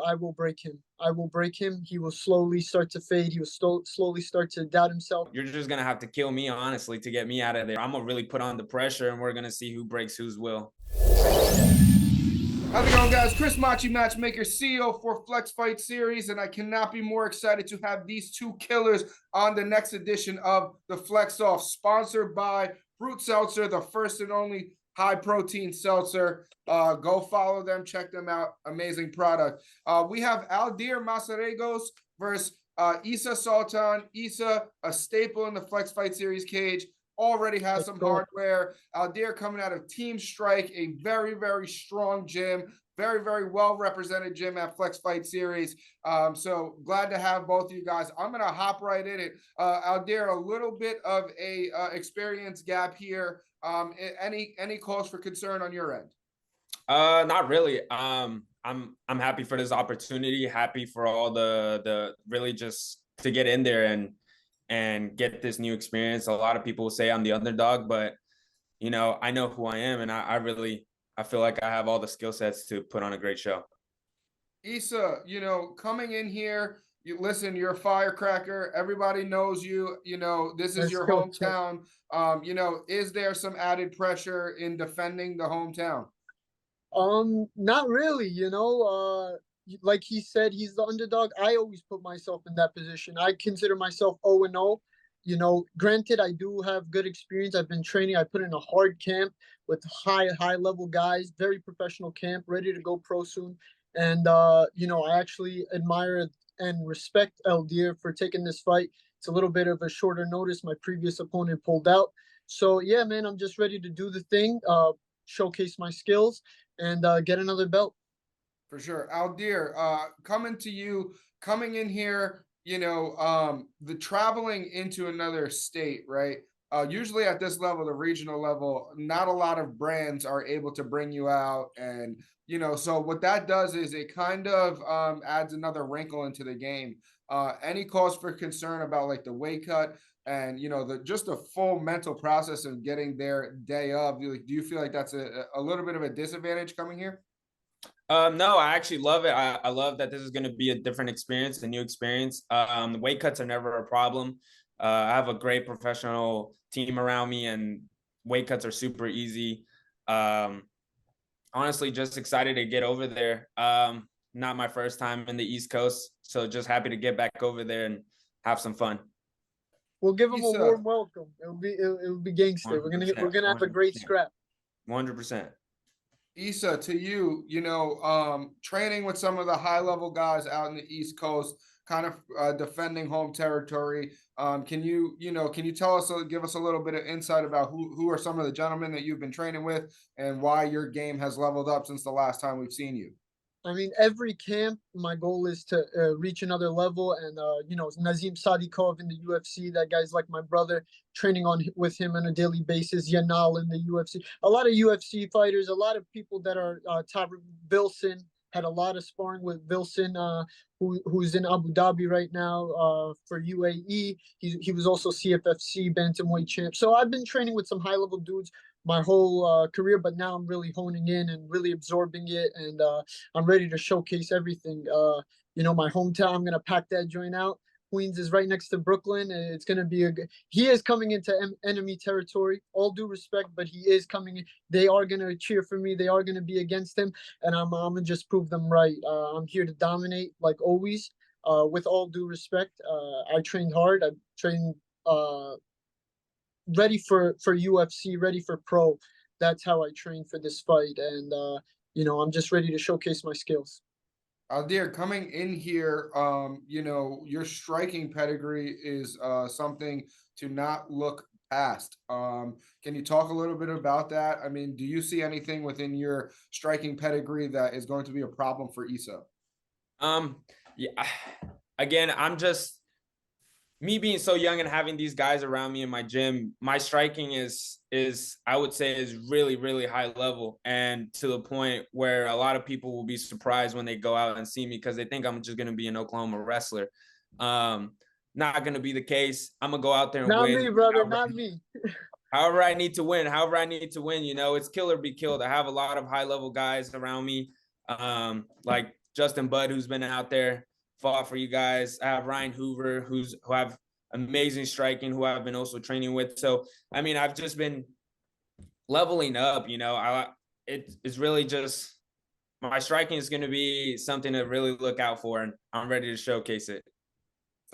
I will break him. I will break him. He will slowly start to fade. He will slowly start to doubt himself. You're just gonna have to kill me, honestly, to get me out of there. I'm gonna really put on the pressure, and we're gonna see who breaks whose will. How's it going, guys? Chris Machi, Matchmaker, CEO for Flex Fight Series, and I cannot be more excited to have these two killers on the next edition of the Flex Off, sponsored by Fruit Seltzer, the first and only high-protein seltzer. Go follow them, check them out. Amazing product. We have Aldair Mazariegos versus Sultan. Isa, a staple in the Flex Fight Series cage, already has some hardware. Aldair coming out of Team Strike, a very, very strong gym, very, very well represented gym at Flex Fight Series. So glad to have both of you guys. I'm gonna hop right in it. Aldair, a little bit of a experience gap here. Any cause for concern on your end? Not really. I'm happy for this opportunity. Happy for all the really just to get in there and get this new experience. A lot of people will say I'm the underdog, but you know, I know who I am, and I feel like I have all the skill sets to put on a great show. Isa, you know, coming in here, you're a firecracker. Everybody knows you. You know, this is your hometown. You know, is there some added pressure in defending the hometown? Not really, you know. Like he said, he's the underdog. I always put myself in that position. I consider myself 0-0. You know, granted, I do have good experience. I've been training. I put in a hard camp with high level guys, very professional camp, ready to go pro soon. And you know, I actually admire and respect Aldair for taking this fight. It's a little bit of a shorter notice. My previous opponent pulled out. So yeah, man, I'm just ready to do the thing, showcase my skills, and get another belt. For sure. Aldair, coming in here, you know, the traveling into another state, right? Usually at this level, the regional level, not a lot of brands are able to bring you out. And, you know, so what that does is it kind of adds another wrinkle into the game. Any cause for concern about like the weight cut and, you know, just the full mental process of getting there day of? Do you feel like that's a little bit of a disadvantage coming here? No, I actually love it. I love that this is going to be a different experience, a new experience. The weight cuts are never a problem. I have a great professional team around me, and weight cuts are super easy. Honestly, just excited to get over there. Not my first time in the East Coast, so just happy to get back over there and have some fun. We'll give them a warm welcome. It'll be gangster. We're gonna have a great scrap. 100%. Isa, to you, you know, training with some of the high-level guys out in the East Coast, kind of defending home territory. Can you tell us, give us a little bit of insight about who are some of the gentlemen that you've been training with and why your game has leveled up since the last time we've seen you? I mean, every camp, my goal is to reach another level. And, you know, Nazim Sadikov in the UFC, that guy's like my brother, training with him on a daily basis. Yanal in the UFC. A lot of UFC fighters, a lot of people that are top. Wilson had a lot of sparring with Wilson, who's in Abu Dhabi right now for UAE. He was also CFFC bantamweight champ. So I've been training with some high-level dudes my whole career, but now I'm really honing in and really absorbing it, and I'm ready to showcase everything. You know, my hometown, I'm gonna pack that joint out. Queens is right next to Brooklyn, and it's gonna be he is coming into enemy territory. All due respect, but he is coming in. They are gonna cheer for me. They are gonna be against him, and I'm gonna just prove them right. I'm here to dominate like always. With all due respect, I trained hard. I trained ready for UFC, ready for pro. That's how I train for this fight, and you know, I'm just ready to showcase my skills. Aldair, coming in here, you know, your striking pedigree is something to not look past. Can you talk a little bit about that? I mean, do you see anything within your striking pedigree that is going to be a problem for Isa? Yeah. Again, I'm just me being so young and having these guys around me in my gym. My striking is I would say is really, really high level, and to the point where a lot of people will be surprised when they go out and see me because they think I'm just going to be an Oklahoma wrestler. Not going to be the case. I'm going to go out there and not win. Not me, brother. Not me. However I need to win. You know, it's kill or be killed. I have a lot of high level guys around me. Like Justin Budd, who's been out there, fought for you guys. I have Ryan Hoover, who have amazing striking, who I've been also training with. So, I mean, I've just been leveling up, you know. It's really just my striking is going to be something to really look out for, and I'm ready to showcase it.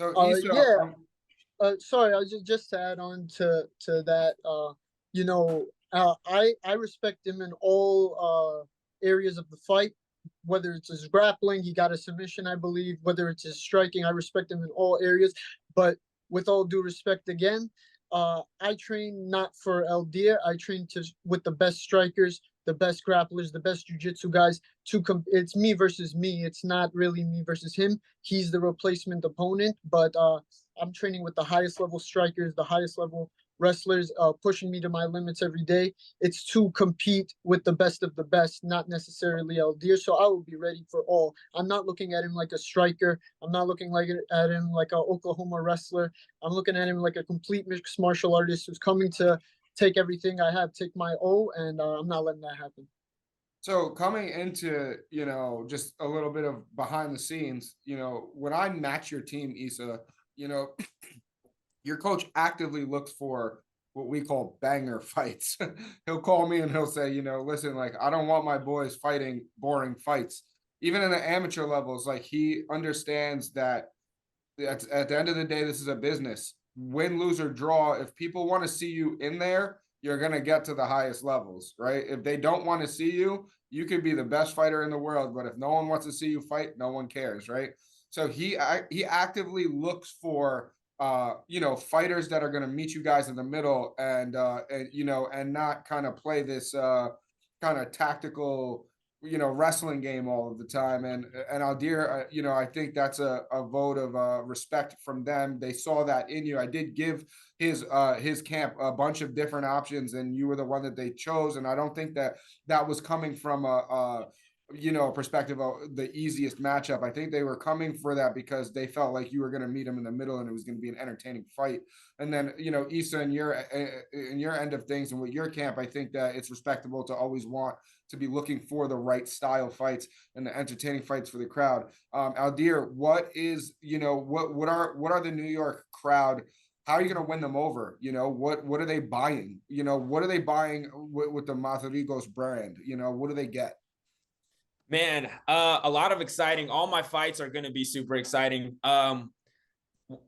So Yeah. Sorry, I was just to add on to that. You know, I respect him in all areas of the fight. Whether it's his grappling, he got a submission, I believe. Whether it's his striking, I respect him in all areas. But with all due respect, again, I train not for Aldair. I train with the best strikers, the best grapplers, the best jiu-jitsu guys. It's me versus me. It's not really me versus him. He's the replacement opponent, but I'm training with the highest level strikers, the highest level wrestlers, pushing me to my limits every day. It's to compete with the best of the best, not necessarily Aldair. So I will be ready for all. I'm not looking at him like a striker. I'm not looking at him like an Oklahoma wrestler. I'm looking at him like a complete mixed martial artist who's coming to take everything I have, take my O, and I'm not letting that happen. So coming into, you know, just a little bit of behind the scenes, you know, when I match your team, Issa, you know, your coach actively looks for what we call banger fights. He'll call me and he'll say, you know, listen, like, I don't want my boys fighting boring fights. Even in the amateur levels, like, he understands that at the end of the day, this is a business. Win, lose, or draw. If people want to see you in there, you're going to get to the highest levels, right? If they don't want to see you, you could be the best fighter in the world, but if no one wants to see you fight, no one cares, right? So he actively looks for you know, fighters that are going to meet you guys in the middle and you know, and not kind of play this kind of tactical, you know, wrestling game all of the time. And Aldair, you know, I think that's a vote of respect from them. They saw that in you. I did give his camp a bunch of different options, and you were the one that they chose. And I don't think that was coming from a you know, perspective of the easiest matchup. I think they were coming for that because they felt like you were going to meet him in the middle and it was going to be an entertaining fight. And then, you know, Issa, in your end of things and with your camp, I think that it's respectable to always want to be looking for the right style fights and the entertaining fights for the crowd. Aldair, what is, you know, what are the New York crowd? How are you going to win them over? You know, what are they buying? You know, what are they buying with the Mazariegos brand? You know, what do they get? Man, a lot of exciting. All my fights are going to be super exciting.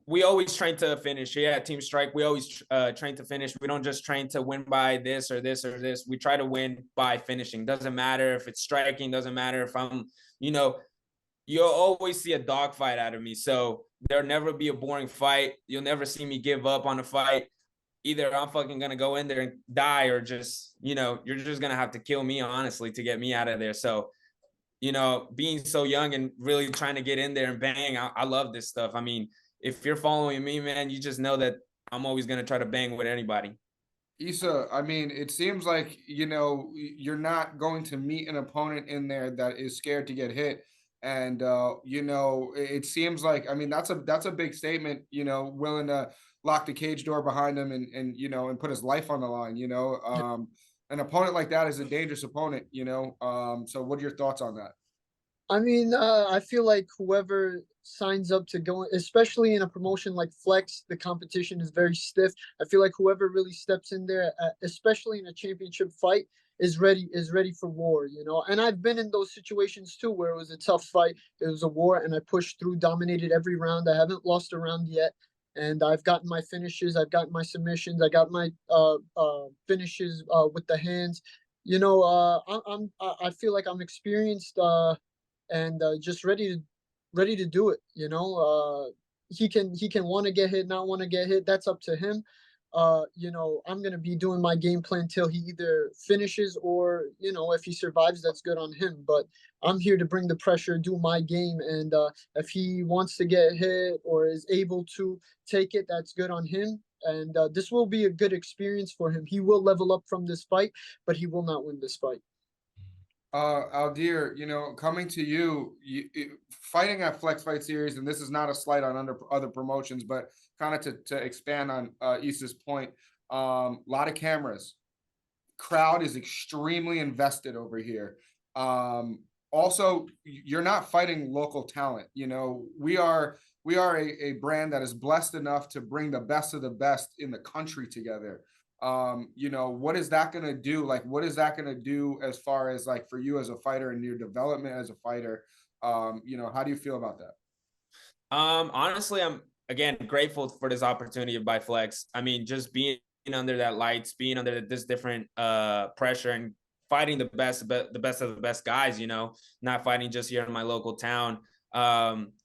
We always train to finish. Yeah, Team Strike, we always train to finish. We don't just train to win by this or this or this. We try to win by finishing. Doesn't matter if it's striking. Doesn't matter if I'm, you know, you'll always see a dogfight out of me. So there'll never be a boring fight. You'll never see me give up on a fight. Either I'm fucking going to go in there and die, or just, you know, you're just going to have to kill me, honestly, to get me out of there. So, you know, being so young and really trying to get in there and bang, I love this stuff. I mean, if you're following me, man, you just know that I'm always going to try to bang with anybody. Issa, I mean, it seems like, you know, you're not going to meet an opponent in there that is scared to get hit. And, you know, it seems like, I mean, that's a big statement, you know, willing to lock the cage door behind him and, you know, and put his life on the line, you know. An opponent like that is a dangerous opponent, you know. So what are your thoughts on that? I mean, I feel like whoever signs up to go, especially in a promotion like Flex, the competition is very stiff. I feel like whoever really steps in there, especially in a championship fight, is ready for war, you know. And I've been in those situations too, where it was a tough fight, it was a war, and I pushed through, dominated every round. I haven't lost a round yet, and I've gotten my finishes, I've gotten my submissions, I got my finishes with the hands. You know, I feel like I'm experienced. And just ready to do it. You know, he can want to get hit, not want to get hit. That's up to him. You know, I'm gonna be doing my game plan till he either finishes or, you know, if he survives, that's good on him. But I'm here to bring the pressure, do my game, and if he wants to get hit or is able to take it, that's good on him. And this will be a good experience for him. He will level up from this fight, but he will not win this fight. Aldair, you know, coming to you, fighting at Flex Fight Series, and this is not a slight on other promotions, but kind of to expand on Issa's point, lot of cameras, crowd is extremely invested over here. also, you're not fighting local talent. You know, we are a brand that is blessed enough to bring the best of the best in the country together. You know, what is that going to do? Like, what is that going to do as far as like for you as a fighter and your development as a fighter? You know, how do you feel about that? Honestly, I'm again grateful for this opportunity by Flex. I mean, just being under that lights, being under this different pressure and fighting the best of the best guys, you know, not fighting just here in my local town.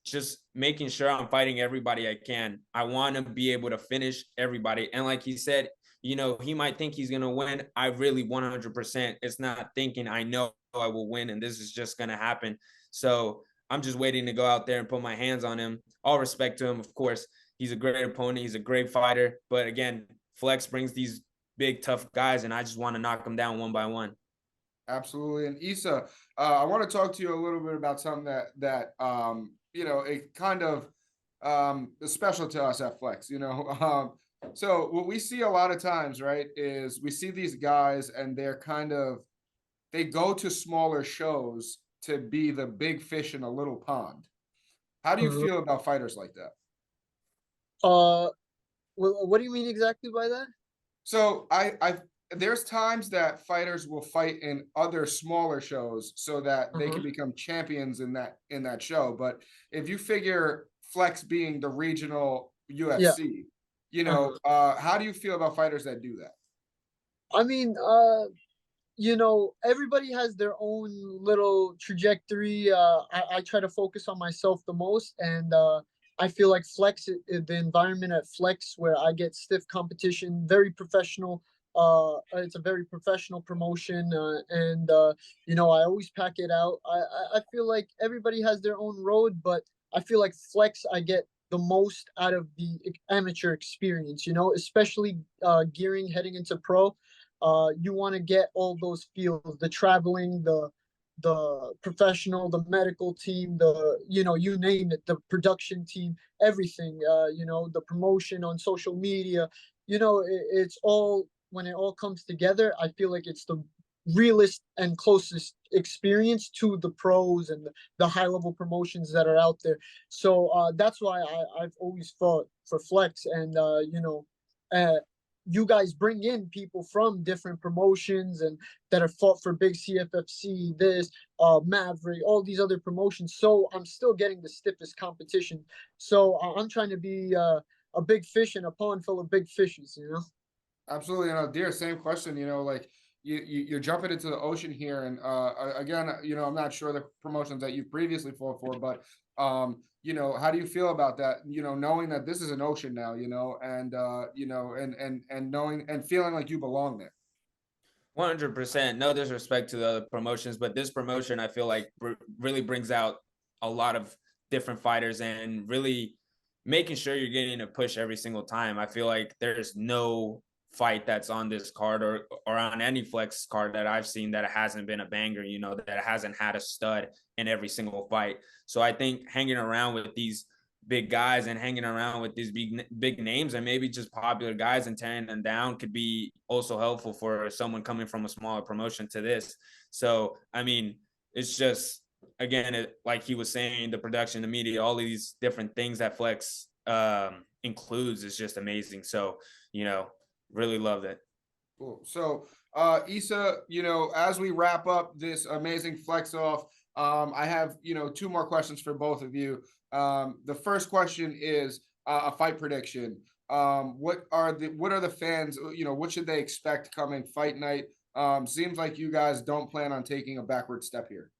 Just making sure I'm fighting everybody I can. I want to be able to finish everybody. And like he said, you know, he might think he's gonna win. I really 100%. It's not thinking I know I will win and this is just gonna happen. So I'm just waiting to go out there and put my hands on him. All respect to him, of course. He's a great opponent. He's a great fighter. But again, Flex brings these big, tough guys, and I just want to knock them down one by one. Absolutely. And Issa, I want to talk to you a little bit about something that you know, it kind of is special to us at Flex, you know. So what we see a lot of times, right, is we see these guys and they're kind of they go to smaller shows to be the big fish in a little pond. How do you Mhm. feel about fighters like that? What do you mean exactly by that? So I there's times that fighters will fight in other smaller shows so that they can Uh-huh. become champions in that show. But if you figure Flex being the regional Yeah. UFC, you know, Uh-huh. how do you feel about fighters that do that? I mean, everybody has their own little trajectory. I try to focus on myself the most, and I feel like the environment at Flex, where I get stiff competition, very professional. It's a very professional promotion, and I always pack it out. I feel like everybody has their own road, but I feel like Flex, I get the most out of the amateur experience. Especially gearing heading into pro. You want to get all those fields, the traveling, the professional, the medical team, you name it, the production team, everything, the promotion on social media. It's all, when it all comes together, I feel like it's the realest and closest experience to the pros and the high level promotions that are out there. So that's why I've always fought for Flex. And uh, you guys bring in people from different promotions and that are fought for big CFFC, this, Maverick, all these other promotions. So I'm still getting the stiffest competition. So I'm trying to be a big fish in a pond full of big fishes. Absolutely, and dear, same question. You know, like you're jumping into the ocean here, and again, you know, I'm not sure the promotions that you've previously fought for, but you know, how do you feel about that? You know, knowing that this is an ocean now, you know, and and knowing and feeling like you belong there. 100%. No disrespect to the other promotions, but this promotion I feel like really brings out a lot of different fighters and really making sure you're getting a push every single time. I feel like there's no fight that's on this card or on any Flex card that I've seen that hasn't been a banger, you know, that hasn't had a stud in every single fight. So I think hanging around with these big guys and hanging around with these big names and maybe just popular guys and tearing them down could be also helpful for someone coming from a smaller promotion to this. So I mean, it's just again, like he was saying, the production, the media, all these different things that Flex includes is just amazing. So really loved it. Cool. So, Issa, you know, as we wrap up this amazing Flex Off, I have, you know, two more questions for both of you. The first question is a fight prediction. What are the fans, you know, what should they expect coming fight night? Seems like you guys don't plan on taking a backward step here.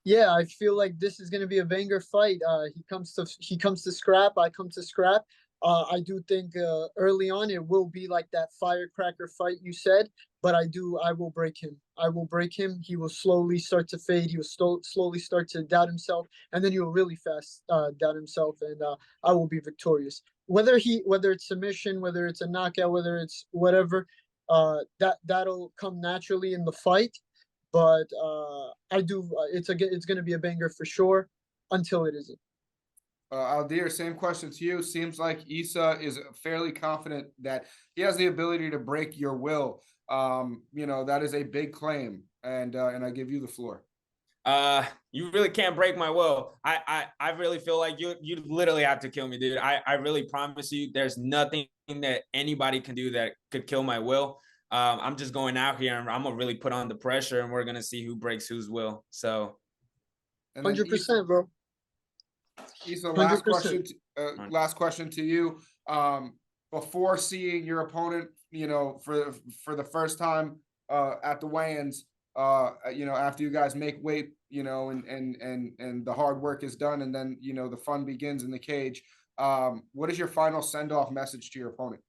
Yeah, I feel like this is going to be a banger fight. He comes to scrap. I come to scrap. I do think early on it will be like that firecracker fight you said, but I will break him. I will break him. He will slowly start to fade. He will slowly start to doubt himself, and then he will really fast doubt himself, and I will be victorious. Whether it's submission, whether it's a knockout, whether it's whatever, that'll come naturally in the fight. But I do. It's going to be a banger for sure until it isn't. Aldair, same question to you. Seems like Issa is fairly confident that he has the ability to break your will. You know, that is a big claim, and I give you the floor. You really can't break my will. I really feel like you literally have to kill me, dude. I really promise you, there's nothing that anybody can do that could kill my will. I'm just going out here and I'm gonna really put on the pressure, and we're gonna see who breaks whose will. So, And then 100%, bro. Issa, 100%. last question to you. Before seeing your opponent, you know, for the first time at the weigh-ins, you know, after you guys make weight, you know, and the hard work is done, and then, you know, the fun begins in the cage. What is your final send-off message to your opponent?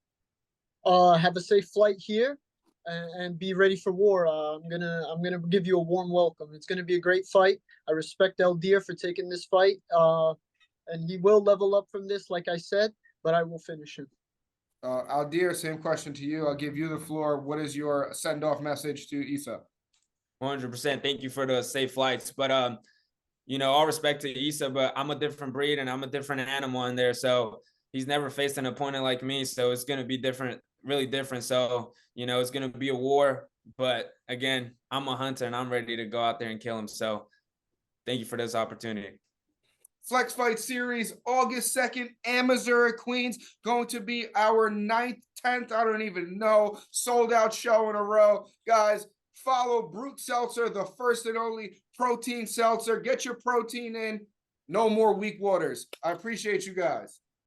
Have a safe flight here, and be ready for war. I'm gonna give you a warm welcome. It's gonna be a great fight. I respect Aldair for taking this fight, and he will level up from this, like I said, but I will finish him. Aldair, same question to you. I'll give you the floor. What is your send-off message to Issa? 100%. Thank you for the safe flights. But you know, all respect to Issa, but I'm a different breed and I'm a different animal in there. So he's never faced an opponent like me. So it's gonna be different, really different. So, you know, it's gonna be a war. But again, I'm a hunter and I'm ready to go out there and kill him. So thank you for this opportunity. Flex Fight Series, August 2nd, Mazariegos, Queens, going to be our 9th, 10th, I don't even know, sold out show in a row. Guys, follow Brute Seltzer, the first and only protein seltzer. Get your protein in. No more weak waters. I appreciate you guys.